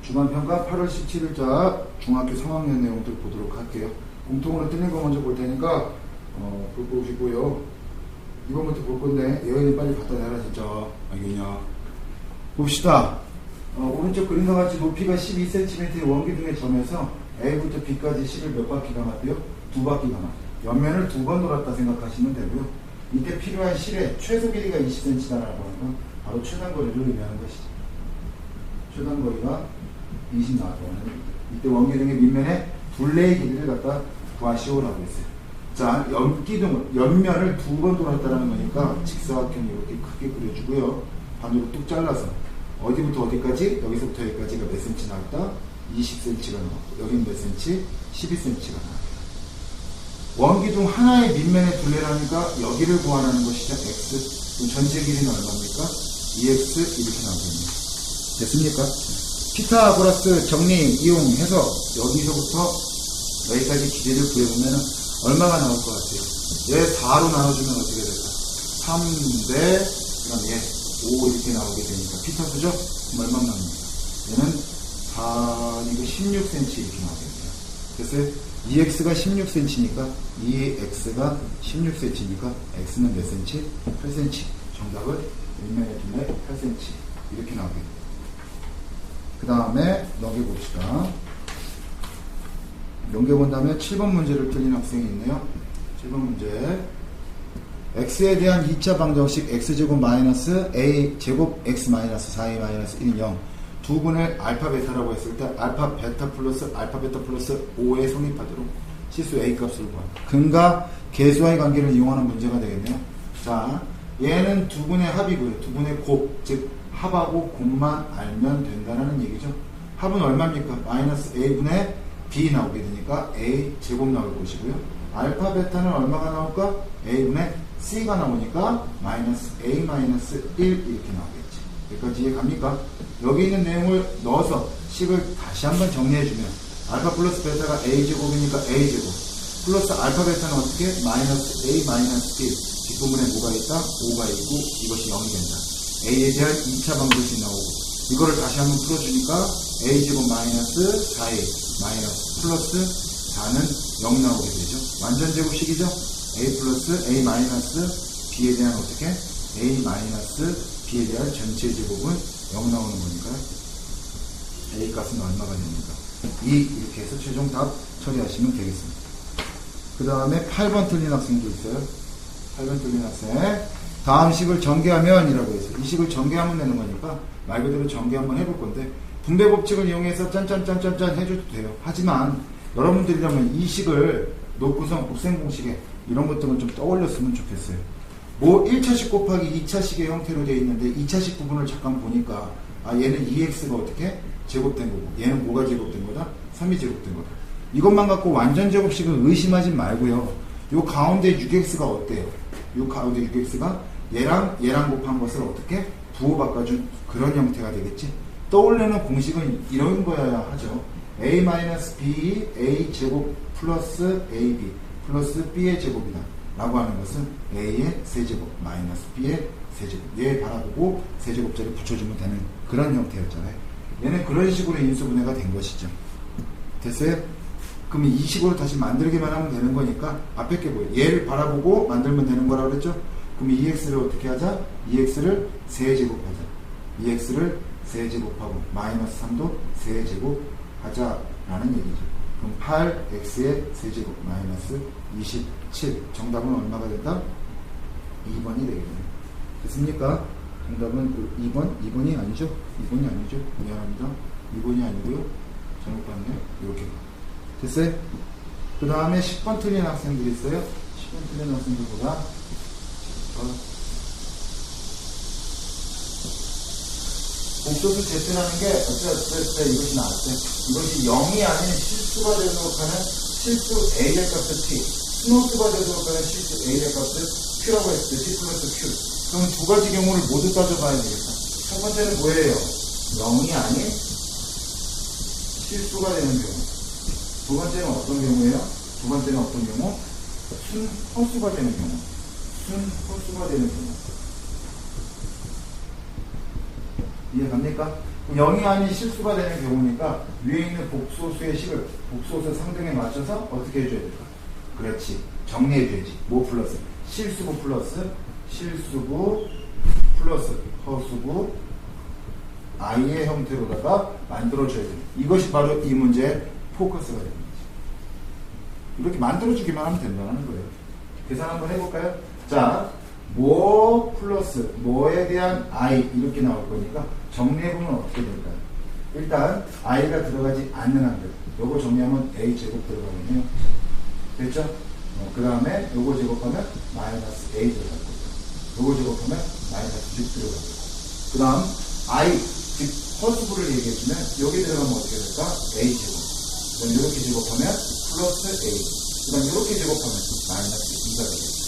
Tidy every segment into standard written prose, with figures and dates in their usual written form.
주간평가 8월 17일자 중학교 3학년 내용들 보도록 할게요. 공통으로 틀린 거 먼저 볼 테니까 볼 보시고요. 이번부터 볼 건데 예언이 빨리 갖다 대라 진짜. 알겠냐? 봅시다. 오른쪽 그림과 같이 높이가 12cm의 원기둥의 점에서 A부터 B까지 C를 몇 바퀴 감았대요? 2바퀴 감았대요. 옆면을 2번 돌았다 생각하시면 되고요. 이때 필요한 실의 최소 길이가 20cm다라고 하는 건 바로 최단거리를 의미하는 것이죠. 최단거리가 20 나왔다고 하는 겁니다. 이때 원기둥의 밑면에 둘레의 길이를 갖다 구하시오라고 했어요. 자, 옆면을 2번 돌았다는 거니까 직사각형 이렇게 크게 그려주고요. 반으로 뚝 잘라서 어디부터 어디까지? 여기서부터 여기까지가 몇 cm 나왔다? 20cm가 나왔고 여기는 몇 cm? 12cm가 나왔다. 원기둥 하나의 밑면의 둘레라니까 여기를 구하라는 것이죠. x. 그럼 전체 길이는 얼마입니까? 2x 이렇게 나오겠네요. 됐습니까? 피타고라스 정리 이용해서 여기서부터 여기까지 길이를 구해보면 얼마가 나올 것 같아요? 얘 4로 나눠주면 어떻게 될까? 3대 그다음 얘 5 이렇게 나오게 되니까 피타수죠? 그럼 얼마 나옵니까? 얘는 4이고 16cm 이렇게 나오겠네요. 그래서 2x가 16cm니까 2x가 16cm니까 x는 몇 cm? 8cm. 정답은 윗면의 둘레 8cm 이렇게 나오겠네요. 그 다음에 넘겨봅시다. 넘겨본다면 7번 문제를 틀린 학생이 있네요. 7번 문제. x에 대한 2차 방정식 x제곱 마이너스 a제곱 x 마이너스 4a 마이너스 1은 0. 두 분의 알파 베타라고 했을 때 알파 베타 플러스 5의 성립하도록 실수 a 값을 구합니다. 근과 계수와의 관계를 이용하는 문제가 되겠네요. 자, 얘는 두 분의 합이고요. 두 분의 곱, 즉 합하고 곱만 알면 된다는 얘기죠. 합은 얼마입니까? 마이너스 a분의 b 나오게 되니까 a 제곱 나올 것이고요. 알파 베타는 얼마가 나올까? a분의 c가 나오니까 마이너스 a 마이너스 1 이렇게 나오겠지. 여기까지 이해 갑니까? 여기 있는 내용을 넣어서 식을 다시 한번 정리해주면 알파 플러스 베타가 a제곱이니까 a제곱 플러스 알파 베타는 어떻게? 마이너스 a 마이너스 1 뒷부분에 뭐가 있다? 5가 있고 이것이 0이 된다. a에 대한 2차 방정식 나오고 이거를 다시 한번 풀어주니까 a제곱 마이너스 4a 마이너스 플러스 4는 0 나오게 되죠. 완전 제곱식이죠. a 플러스 a 마이너스 b에 대한 어떻게? a 마이너스 b에 대한 전체 제곱은 0 나오는 거니까 a 값은 얼마가 됩니까? 2 이렇게 해서 최종 답 처리하시면 되겠습니다. 그 다음에 8번 틀린 학생도 있어요. 8번 틀린 학생. 다음 식을 전개하면 이라고 해서 이 식을 전개하면 되는 거니까 말 그대로 전개 한번 해볼 건데 분배 법칙을 이용해서 짠짠짠짠짠 해줘도 돼요. 하지만 여러분들이라면 이 식을 녹구성 곱셈 공식에 이런 것들은 좀 떠올렸으면 좋겠어요. 뭐 1차식 곱하기 2차식의 형태로 되어 있는데 2차식 부분을 잠깐 보니까 아 얘는 2x가 어떻게 제곱된 거고 얘는 뭐가 제곱된 거다? 3이 제곱된 거다. 이것만 갖고 완전 제곱식을 의심하지 말고요. 요 가운데 6x가 어때요? 요 가운데 6x가 얘랑 곱한 것을 어떻게 부호 바꿔준 그런 형태가 되겠지. 떠올리는 공식은 이런 거여야 하죠. a-b a 제곱 플러스 ab 플러스 b의 제곱이다 라고 하는 것은 a의 세제곱 마이너스 b의 세제곱 얘 바라보고 세제곱자를 붙여주면 되는 그런 형태였잖아요. 얘는 그런 식으로 인수분해가 된 것이죠. 됐어요? 그러면 이 식으로 다시 만들기만 하면 되는 거니까 앞에 게 뭐예요? 얘를 바라보고 만들면 되는 거라고 그랬죠? 그럼 2x를 어떻게 하자? 2x를 세제곱하자. 2x를 세제곱하고 마이너스 3도 세제곱하자 라는 얘기죠. 그럼 8x의 세제곱 마이너스 27 정답은 얼마가 된다? 2번이 되겠네요. 됐습니까? 정답은 2번이 아니죠? 2번이 아니죠? 미안합니다. 2번이 아니고요. 잘못 봤네요. 이렇게 됐어요? 그 다음에 10번 틀린 학생들이 있어요. 10번 틀린 학생들보다 복소수 제트라는 게 어째 이것이 나왔대. 이것이 0이 아닌 실수가 되도록 하는 실수 A의 값을 T, 스노수가 되도록 하는 실수 A의 값을 Q라고 했을 때 T 플러스 Q. 그럼 두 가지 경우를 모두 따져봐야 되겠다. 첫 번째는 뭐예요? 0이 아닌 실수가 되는 경우. 두 번째는 어떤 경우예요? 두 번째는 어떤 경우? 순허수가 되는 경우. 순허수가 되는 경우. 이해 갑니까? 0이 아닌 실수가 되는 경우니까 위에 있는 복소수의 식을 복소수 상등에 맞춰서 어떻게 해줘야 될까? 그렇지. 정리해줘야지. 뭐 플러스? 실수부 플러스 실수부 플러스 허수부 i의 형태로다가 만들어줘야 됩니다. 이것이 바로 이 문제의 포커스가 됩니다. 이렇게 만들어주기만 하면 된다는 거예요. 계산 한번 해볼까요? 자, 뭐 플러스 뭐에 대한 i 이렇게 나올 거니까 정리해보면 어떻게 될까요? 일단 i가 들어가지 않는 한들 요거 정리하면 a 제곱 들어가겠네요. 됐죠? 그 다음에 요거 제곱하면 마이너스 a 들어갈 거고 요거 제곱하면 마이너스 6 들어갈 거고 그 다음 i 즉 허수부를 얘기해주면 여기 들어가면 어떻게 될까? a 제곱 그 다음 이렇게 제곱하면 플러스 a 그 다음 이렇게 제곱하면 마이너스 2가 되겠죠.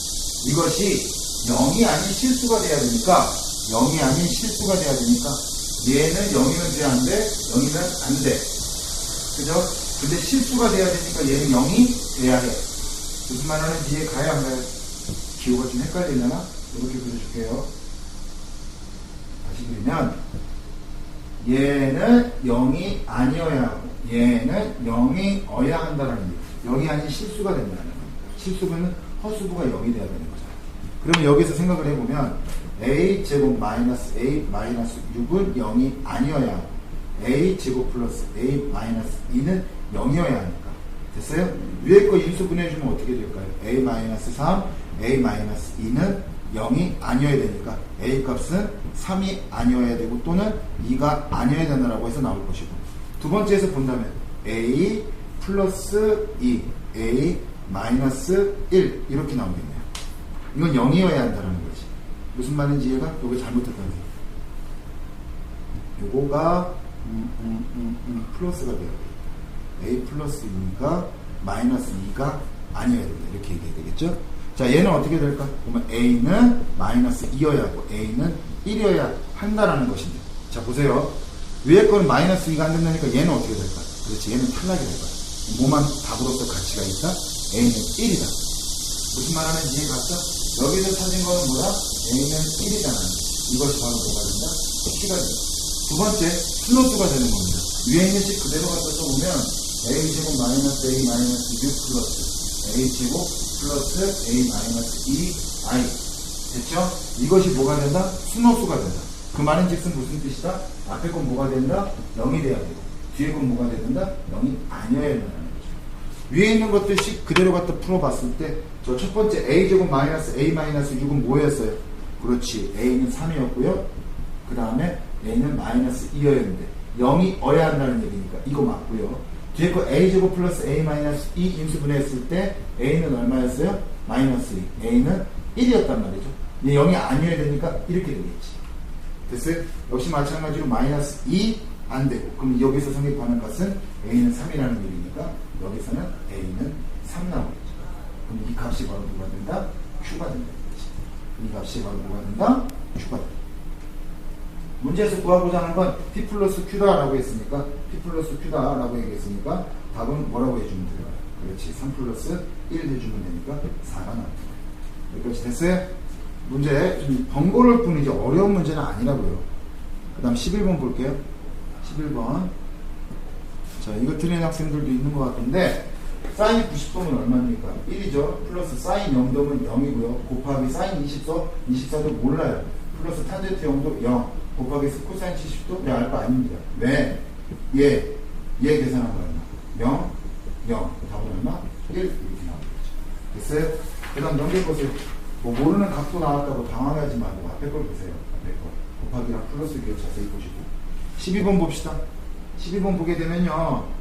이것이 0이 아닌 실수가 돼야 되니까 0이 아닌 실수가 돼야 되니까 얘는 0이면 돼야 안 돼? 0이면 안 돼. 그죠? 근데 실수가 돼야 되니까 얘는 0이 돼야 해. 무슨 말 하는지 이해 가야 안 가요? 기호가 좀 헷갈리려나? 이렇게 그려줄게요. 다시 그리면 얘는 0이 아니어야 하고 얘는 0이 어야 한다는 얘기. 0이 아닌 실수가 된다는 겁니다. 실수는 허수부가 0이 돼야 되는 거죠. 그러면 여기서 생각을 해보면 a 제곱 마이너스 a 마이너스 6은 0이 아니어야 하고 a 제곱 플러스 a 마이너스 2는 0이어야 하니까 됐어요? 위에 거 인수분해해주면 어떻게 될까요? a 마이너스 3 a 마이너스 2는 0이 아니어야 되니까 a 값은 3이 아니어야 되고 또는 2가 아니어야 된다라고 해서 나올 것이고 두 번째에서 본다면 a 플러스 2 a 마이너스 1 이렇게 나오겠네요. 이건 0이어야 한다는 거지. 무슨 말인지 이해가? 요거 잘못했다는 얘기. 요거가 플러스가 돼요. a 플러스 2가 마이너스 2가 아니어야 된다. 이렇게 얘기해야 되겠죠? 자, 얘는 어떻게 될까? 보면 a는 마이너스 2여야 하고 a는 1이어야 한다라는 것인데. 자, 보세요. 위에 거는 마이너스 2가 안 된다니까 얘는 어떻게 될까? 그렇지. 얘는 탈락이 될 거야. 뭐만 답으로서 가치가 있다? a는 1이다. 무슨 말 하는지 이해 갔죠? 여기서 찾은 거는 뭐야? a는 1이잖아. 이것이 바로 뭐가 된다? C가 된다. 두 번째, 순호수가 되는 겁니다. 위에 있는 식 그대로 갖다 써보면 a제곱 마이너스 a 마이너스 6 플러스 a제곱 플러스 a 마이너스 2i 됐죠? 이것이 뭐가 된다? 순호수가 된다. 그 말인 즉슨 무슨 뜻이다? 앞에 건 뭐가 된다? 0이 돼야 되고 뒤에 건 뭐가 돼야 된다? 0이 아니어야 된다는 거죠. 위에 있는 것들씩 그대로 갖다 풀어봤을 때 저 첫 번째 a제곱 마이너스 a 마이너스 6은 뭐였어요? 그렇지. a는 3이었고요. 그 다음에 a는 마이너스 2였는데 0이 어야 한다는 얘기니까 이거 맞고요. 뒤에 거 a제곱 플러스 a 마이너스 2 인수분해했을 때 a는 얼마였어요? 마이너스 2. a는 1이었단 말이죠. 얘 0이 아니어야 되니까 이렇게 되겠지. 됐어요? 역시 마찬가지로 마이너스 2 안 되고 그럼 여기서 성립하는 값은 a는 3이라는 얘기니까 여기서는 a는 3 나오겠죠. 그럼 이 값이 바로 뭐가 된다? q가 된다. 이 값이 바로 뭐가 된다? q가 된다. 문제에서 구하고자 하는 건 p 플러스 q다라고 했으니까 p 플러스 q다라고 얘기했으니까 답은 뭐라고 해주면 돼요? 그렇지. 3 플러스 1 해주면 되니까 4가 나옵니다. 여기까지 됐어요? 문제 좀 번거로울 뿐이지 어려운 문제는 아니라고요. 그 다음 11번 볼게요. 11번. 자, 이거 틀린 학생들도 있는 것 같은데 사인 90도면 얼마입니까? 1이죠. 플러스 사인 0도면 0이고요. 곱하기 사인 24도 몰라요. 플러스 탄젠트 0도 0 곱하기 코사인 70도 내 알바 아닙니다. 왜? 얘 계산한 거 얼마? 0 0 답은 얼마? 1 이렇게 나오겠죠. 됐어요? 그 다음 넘겨보세요. 뭐 모르는 값도 나왔다고 당황하지 말고 앞에 걸 보세요. 앞에 거 곱하기랑 플러스 이렇게 자세히 보시고 12번 봅시다. 12번 보게 되면요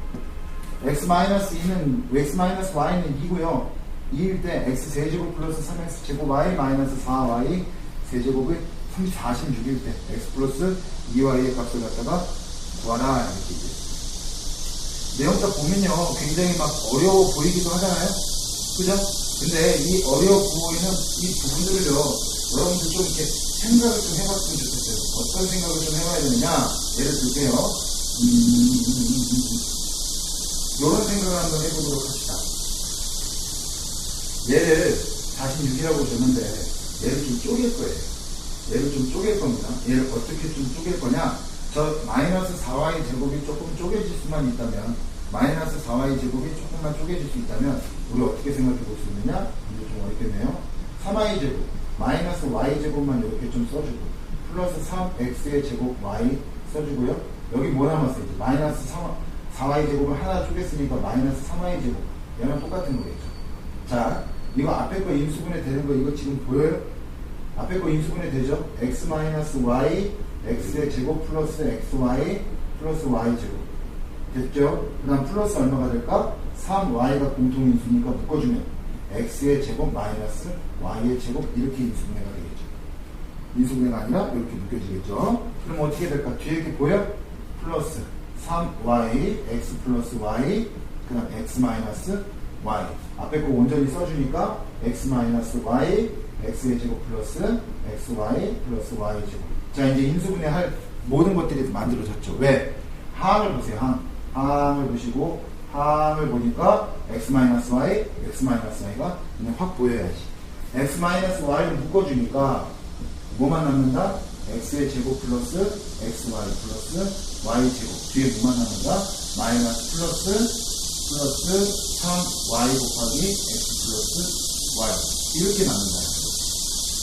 x-2는 x-y는 2고요 2일 때 x 세제곱 플러스 3x 제곱 y 마이너스 4y 세제곱이 46일 때 x 플러스 2y의 값을 갖다가 구하라 이렇게 얘기해요. 내용 딱 보면요 굉장히 막 어려워 보이기도 하잖아요. 그죠? 근데 이 어려워 보이는 이 부분들을요 여러분들 좀 이렇게 생각을 좀 해봤으면 좋겠어요. 어떤 생각을 좀 해봐야 되느냐? 예를 들게요. 이런 생각을 한번 해보도록 합시다. 얘를 46이라고 줬는데 얘를 좀 쪼갤 거예요. 얘를 좀 쪼갤 겁니다. 얘를 어떻게 좀 쪼갤 거냐? 저 마이너스 4y 제곱이 조금 쪼개질 수만 있다면, 마이너스 4y 제곱이 조금만 쪼개질 수 있다면 우리 어떻게 생각해 볼 수 있느냐? 이제 좀 어렵겠네요. 3y 제곱 마이너스 y 제곱만 이렇게 좀 써주고 플러스 3x의 제곱 y 써주고요. 여기 뭐 남았어요? 이제 마이너스 4y 제곱을 하나 쪼갰으니까 마이너스 3y 제곱, 얘랑 똑같은 거겠죠. 자, 이거 앞에 거 인수분해 되는 거 이거 지금 보여요? 앞에 거 인수분해 되죠? x 마이너스 y x의 제곱 플러스 xy 플러스 y 제곱 됐죠? 그 다음 플러스 얼마가 될까? 3y가 공통인수니까 묶어주면 x의 제곱 마이너스 y의 제곱 이렇게 인수분해가 되겠죠. 인수분해가 아니라 이렇게 묶여지겠죠. 그럼 어떻게 될까? 뒤에 이렇게 보여? 플러스 3y x 플러스 y 그 다음 x 마이너스 y 앞에 거 온전히 써주니까 x 마이너스 y x의 제곱 플러스 xy 플러스 y 제곱. 자, 이제 인수분해 할 모든 것들이 만들어졌죠. 왜? 항을 보세요. 항을 보시고 항을 보니까 x-y, x-y가 그냥 확 보여야지. x-y를 묶어주니까 뭐만 남는다? x의 제곱 플러스 xy 플러스 y 제곱. 뒤에 뭐만 남는다? 마이너스 플러스 3y 곱하기 x 플러스 y 이렇게 남는다.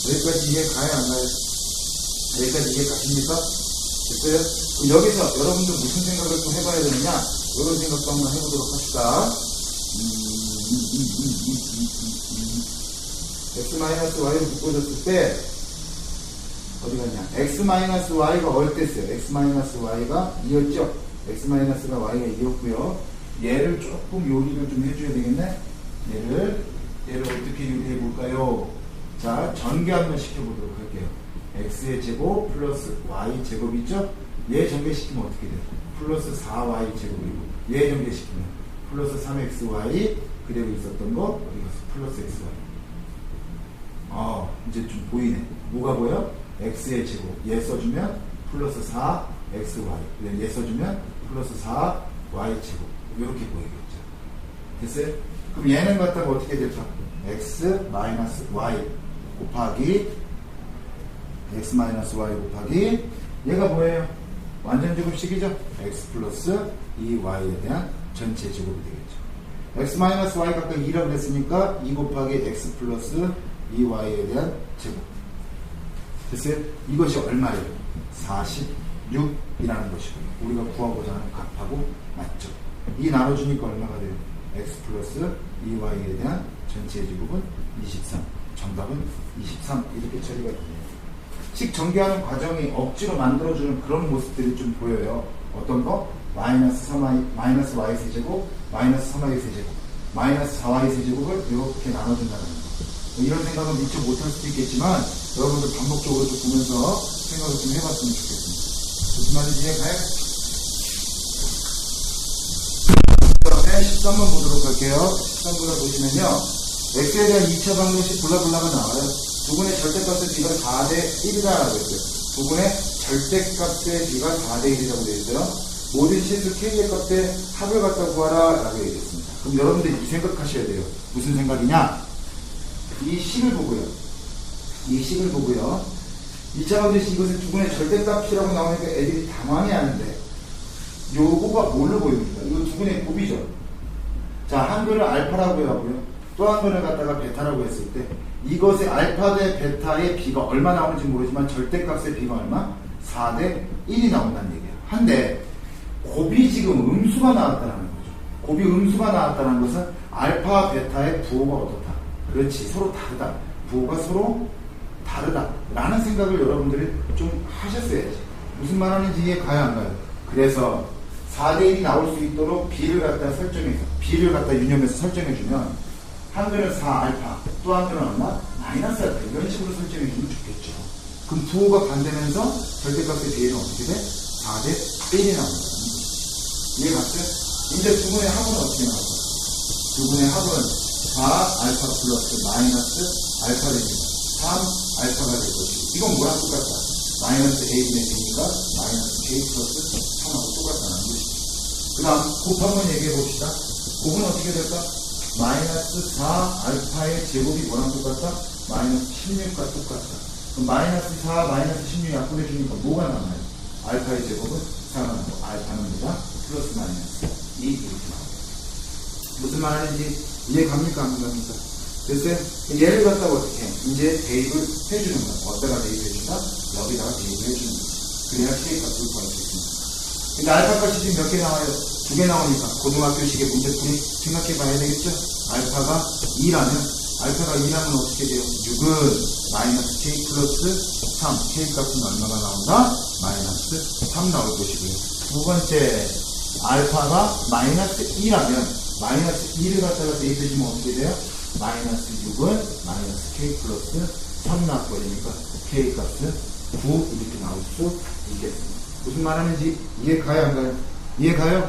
여기까지 이해 가야 안 가요? 여기까지 이해 가십니까? 됐어요? 그럼 여기서 여러분들 무슨 생각을 좀 해봐야 되느냐? 이런 생각도 한번 해보도록 합시다. x-y를 묶어줬을 때 어디 갔냐? x-y가 얼땠어요? x-y가 2였죠? x-가 y가 2였고요. 얘를 조금 요리를 좀 해줘야 되겠네? 얘를 어떻게 요리해 볼까요? 자, 전개 한번 시켜보도록 할게요. x의 제곱 플러스 y 제곱이죠? 얘 전개시키면 어떻게 돼요? 플러스 4y 제곱이고 얘 전개시키면 플러스 3xy 그대로 있었던 거 어디 가서 플러스 xy. 이제 좀 보이네. 뭐가 보여? x의 제곱 얘 써주면 플러스 4xy 얘 써주면 플러스 4y 제곱 이렇게 보이겠죠. 됐어요? 그럼 얘는 갖다가 어떻게 될까? x 마이너스 y 곱하기 x-y 곱하기 얘가 뭐예요? 완전 제곱식이죠? x 플러스 2y에 대한 전체 제곱이 되겠죠. x-y 각각 2라고 그랬으니까 2 곱하기 x 플러스 2y에 대한 제곱. 됐어요? 이것이 얼마예요? 46이라는 것이고요. 우리가 구하고자 하는 값하고 맞죠? 이 나눠주니까 얼마가 돼요? x 플러스 2y에 대한 전체 제곱은 23. 정답은 23 이렇게 처리가 됩니다. 식 전개하는 과정이 억지로 만들어주는 그런 모습들이 좀 보여요. 어떤 거? 마이너스 y 세제곱, 마이너스 3y 세제곱, 마이너스 4y 세제곱을 이렇게 나눠준다는 거. 이런 생각은 미처 못할 수도 있겠지만 여러분들 반복적으로 좀 보면서 생각을 좀 해봤으면 좋겠습니다. 무슨 말인지 이해가요? 그 다음에 13번 보도록 할게요. 13번을 보시면요. x에 대한 2차 방정식 블라블라가 나와요. 두분의 절대값의 비가 4대 1이라고 했어요. 두분의 절대값의 비가 4대 1이라고 되어 있어요. 모든 실수 k의 값의 합을 갖다 구하라 라고 얘기했습니다. 그럼 여러분들 이 생각하셔야 돼요. 무슨 생각이냐? 이 식을 보고요. 2차 방정식 이것은 두분의 절대값이라고 나오니까 애들이 당황해 하는데 요거가 뭘로 보입니까? 이거 두분의 곱이죠. 자, 한글을 알파라고 하고요. 또 한 번을 갖다가 베타라고 했을 때 이것의 알파 대 베타의 비가 얼마 나오는지 모르지만 절대값의 비가 얼마? 4대 1이 나온다는 얘기예요. 한데 곱이 지금 음수가 나왔다는 거죠. 곱이 음수가 나왔다는 것은 알파 베타의 부호가 어떻다? 그렇지, 서로 다르다. 부호가 서로 다르다 라는 생각을 여러분들이 좀 하셨어야지. 무슨 말하는지 이해 가요 안 가요? 그래서 4대 1이 나올 수 있도록 b를 갖다 설정해서 b를 갖다 유념해서 설정해주면 한글은 4알파, 또 한글은 얼마? 마이너스 알파. 이런 식으로 설정해주면 좋겠죠. 그럼 부호가 반대면서 절대값의 비례는 어떻게 돼? 4대 1이 나온다는 거죠. 이해갔어요? 이제 두 분의 합은 어떻게 나올까? 두 분의 합은 4알파 플러스 마이너스 알파 됩니다. 3알파가 될 것이고, 이건 뭐랑 똑같다? 마이너스 a분의 b니까 마이너스 k 플러스 3하고 똑같다는 것이죠. 그 다음 곱 한번 얘기해 봅시다. 곱은 어떻게 될까? 마이너스 4알파의 제곱이 뭐랑 똑같다? 마이너스 16과 똑같다. 그럼 마이너스 4, 마이너스 16 약분해 주니까 뭐가 남아요? 알파의 제곱은 4가 나오고 알파는 뭐다? 플러스 마이너스 2 이렇게 나오고. 무슨 말 하는지 이해 갑니까? 안 갑니까? 됐어요? 얘를 갖다가 어떻게 해? 이제 대입을 해주는 거야. 어디다가 대입해준다? 여기다가 대입을 해주는 거야. 그래야 K 값을 구할 수 있습니다. 근데 알파 값이 지금 몇 개 나와요? 2개 나오니까 고등학교식의 문제풀이 생각해 봐야 되겠죠? 알파가 2라면 어떻게 돼요? 6은 마이너스 K 플러스 3. K 값은 얼마가 나온다? 마이너스 3 나올 것이고요. 두 번째, 알파가 마이너스 2라면 마이너스 2를 갖다가 대입해주면 어떻게 돼요? 마이너스 6은 마이너스 K 플러스 3 나와버리니까 K 값은 9 이렇게 나올 수 있겠습니다. 무슨 말 하는지 이해 가요? 안 가요? 이해 가요?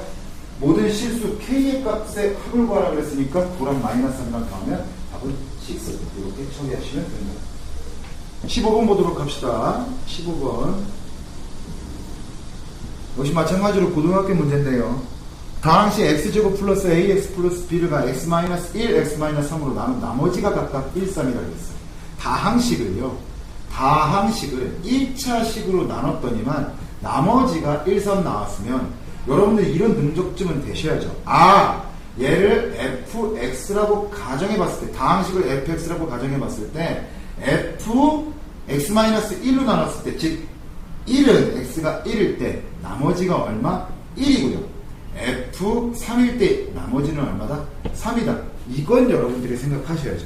모든 실수 K의 값에 합을 구하라 그랬으니까 9랑 마이너스 3랑 더하면 답은 6 이렇게 처리하시면 됩니다. 15번 보도록 합시다. 15번 역시 마찬가지로 고등학교 문제인데요. 다항식 x제곱 플러스 ax 플러스 b를 가 x-1, x-3으로 나눈 나머지가 각각 1, 3이라고 했어요. 다항식을 1차식으로 나눴더니만 나머지가 1, 3 나왔으면 여러분들 이런 능력쯤은 되셔야죠. 얘를 fx라고 가정해봤을 때, 다항식을 fx라고 가정해봤을 때 fx-1로 나눴을 때, 즉 1은 x가 1일 때 나머지가 얼마? 1이고요. f3일 때 나머지는 얼마다? 3이다. 이건 여러분들이 생각하셔야죠.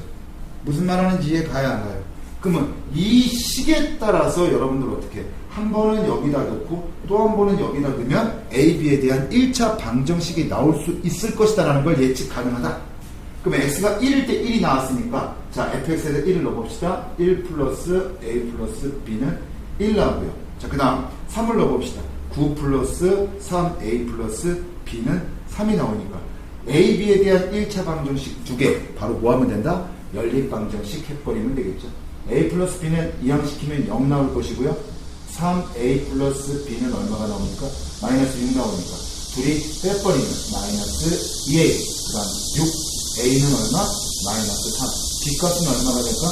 무슨 말 하는지 이해 가야 안 가요? 그러면 이 식에 따라서 여러분들 어떻게 한 번은 여기다 넣고 또 한 번은 여기다 넣으면 A, B에 대한 1차 방정식이 나올 수 있을 것이다 라는 걸 예측 가능하다. 그러면 x가 1일 때 1이 나왔으니까 자 fx에다 1을 넣어봅시다. 1 플러스 A 플러스 B는 1 나오고요. 자 그 다음 3을 넣어봅시다. 9 플러스 3A 플러스 B는 3이 나오니까 A, B에 대한 1차 방정식 2개 바로 뭐 하면 된다? 연립 방정식 해버리면 되겠죠. A 플러스 B는 이항시키면 0 나올 것이고요. 3A 플러스 B는 얼마가 나오니까? 마이너스 6 나오니까 둘이 빼버리면 마이너스 2A 그 다음 6A는 얼마? 마이너스 3 B 값은 얼마가 될까?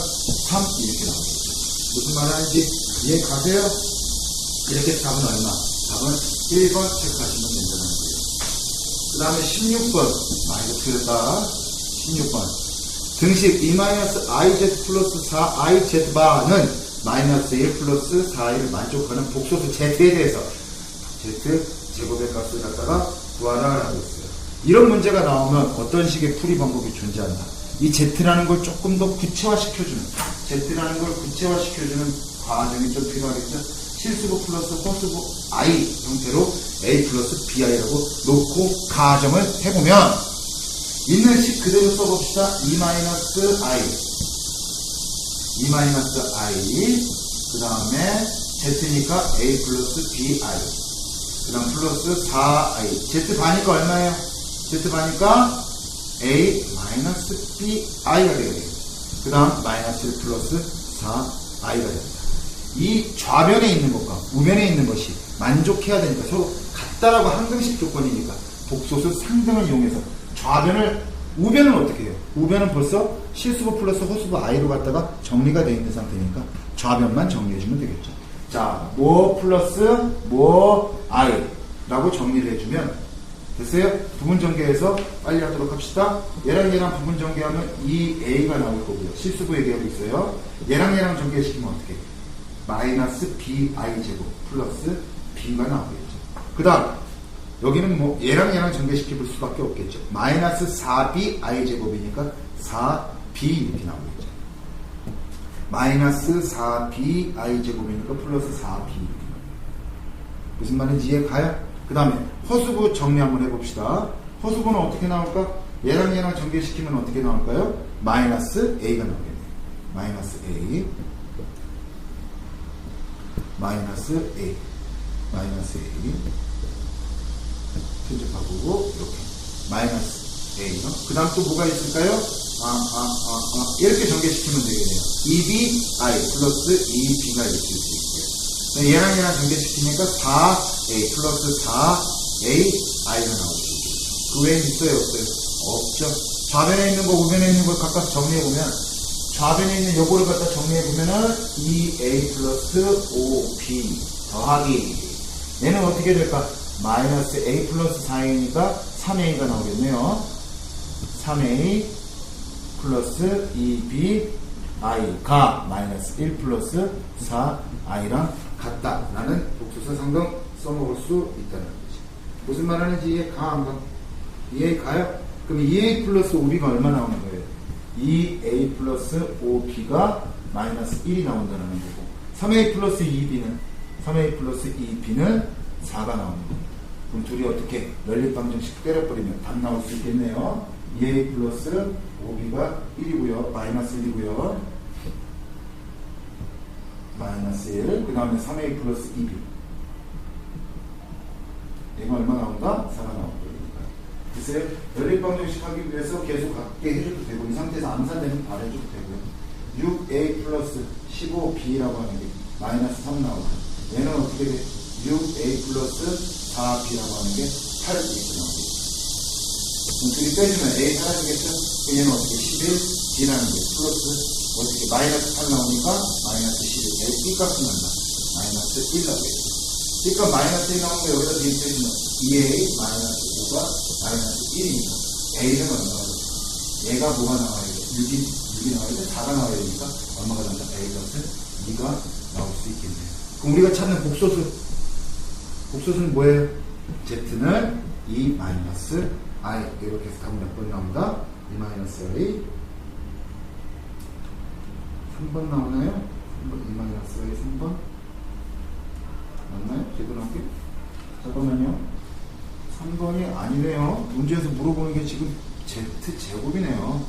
3 이렇게 나오겠죠. 무슨 말 하는지 이해 가세요? 이렇게 답은 얼마? 답은 1번 체크하시면 된다는 거예요. 그 다음에 16번 많이 틀렸다. 16번 등식 2-IZ 플러스 4IZ 바는 마이너스 1 플러스 4를 만족하는 복소수 Z에 대해서 Z 제곱의 값을 갖다가 구하라 라고 했어요. 이런 문제가 나오면 어떤 식의 풀이 방법이 존재한다. 이 Z라는 걸 조금 더 구체화시켜주는 과정이 좀 필요하겠죠. 실수부 플러스 호수부 I 형태로 A 플러스 BI라고 놓고 가정을 해보면 있는 식 그대로 써봅시다. 2-I 그 다음에 Z니까 A 플러스 BI 그 다음 플러스 4I Z 반이니까 얼마예요? Z 반이니까 A 마이너스 BI가 되겠네요. 그 다음 마이너스 1 플러스 4I가 됩니다. 이 좌변에 있는 것과 우변에 있는 것이 만족해야 되니까 서로 같다라고 항등식 조건이니까 복소수 상등을 이용해서 우변은 어떻게 해요? 우변은 벌써 실수부 플러스 호수부 I로 갖다가 정리가 되어 있는 상태니까 좌변만 정리해주면 되겠죠. 자, 뭐 플러스 뭐 I 라고 정리를 해주면 됐어요? 부분전개해서 빨리 하도록 합시다. 얘랑 부분전개하면 이 A가 나올 거고요. 실수부 얘기하고 있어요. 얘랑 전개시키면 어떻게 해요? 마이너스 BI 제곱 플러스 B가 나오겠죠. 그 다음 여기는 뭐 얘랑 전개시켜 볼 수밖에 없겠죠. 마이너스 4BI 제곱이니까 4B 이렇게 나오겠죠. 마이너스 4BI 제곱이니까 플러스 4B 이렇게 나오겠죠. 무슨 말인지 이해 가요? 그 다음에 허수부 정리 한번 해봅시다. 허수부는 어떻게 나올까? 얘랑 전개시키면 어떻게 나올까요? 마이너스 A가 나오겠네요. 마이너스 A 편집하고 이렇게 마이너스 A요. 그 다음 또 뭐가 있을까요? 이렇게 전개시키면 되겠네요. 2BI 플러스 2B가 이렇게 될 수 있고요. 얘랑 전개시키니까 4A 플러스 4AI가 나올 수 있겠죠. 그 외엔 있어요? 없어요? 없죠. 좌변에 있는 거 우변에 있는 걸 각각 정리해보면 좌변에 있는 요거를 갖다 정리해보면은 2A 플러스 5B 더하기 얘는 어떻게 될까? 마이너스 a 플러스 4a니까 3a가 나오겠네요. 3a 플러스 2b i가 마이너스 1 플러스 4i랑 같다라는 복수사 상등 써먹을 수 있다는 거지. 무슨 말 하는지 이해 가? 안 가? 이해 가요? 그럼 2a 플러스 5b가 얼마 나오는 거예요? 2a 플러스 5b가 마이너스 1이 나온다는 거고 3a 플러스 2b는 4가 나오는 거예요. 그럼 둘이 어떻게 연립방정식 때려버리면 답 나올 수 있겠네요. 2a 플러스 5b가 1이고요. 마이너스 1이고요. 마이너스 1. 그 다음에 3a 플러스 2b. 얘가 얼마 나온다? 4가 나온다. 글쎄요. 연립방정식 하기 위해서 계속 갖게 해줘도 되고 이 상태에서 암산되면 발해줘도 되고요. 6a 플러스 15b라고 하는 게 마이너스 3 나오고 얘는 어떻게 돼? 6a 플러스 4b라고 하는 게 8 이렇게 나오고 그럼 둘이 빼주면 a 사라지겠죠? 그럼 얘는 어떻게 11b라는 게 플러스 어떻게 마이너스 8 나오니까 마이너스 11 a b값은 난다. 마이너스 1 나오겠죠. b값 마이너스 1 나오는 거 여기다 대입해주면 2a 마이너스 5가 마이너스 1이니까 a는 얼마가 될까? 얘가 뭐가 나와야 돼? 6이 나와야 돼? 4가 나와야 되니까 얼마가 난다? a 값은 2가 나올 수 있겠네요. 그럼 우리가 찾는 복소수는 뭐예요? z는 2 마이너스 i 이렇게 해서 답은 몇 번 나온다? 2 마이너스 i 3번 나오나요? 3번 2 마이너스 i 3번 맞나요? 제대로 할게요. 잠깐만요. 3번이 아니네요. 문제에서 물어보는 게 지금 z제곱이네요.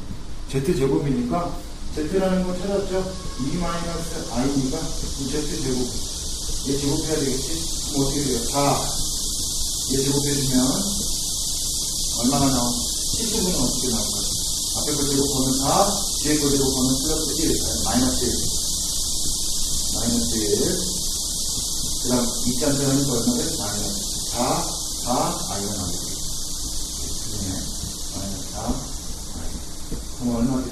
z제곱이니까 z라는 거 찾았죠? 2 마이너스 i니까 z제곱 얘 제곱해야 되겠지? 그럼 어떻게 돼요? 4 얘 제곱해주면 얼마나 나와? 10분은 어떻게 나올까요? 앞에 거 제곱하면 4 뒤에 거 제곱하면 플러스 1 마이너스 1 그 다음 2자한테 하는 거 얼마 돼? 마이너스 4 i가 나오겠지. 마이너스 4 i 그럼 얼마 돼?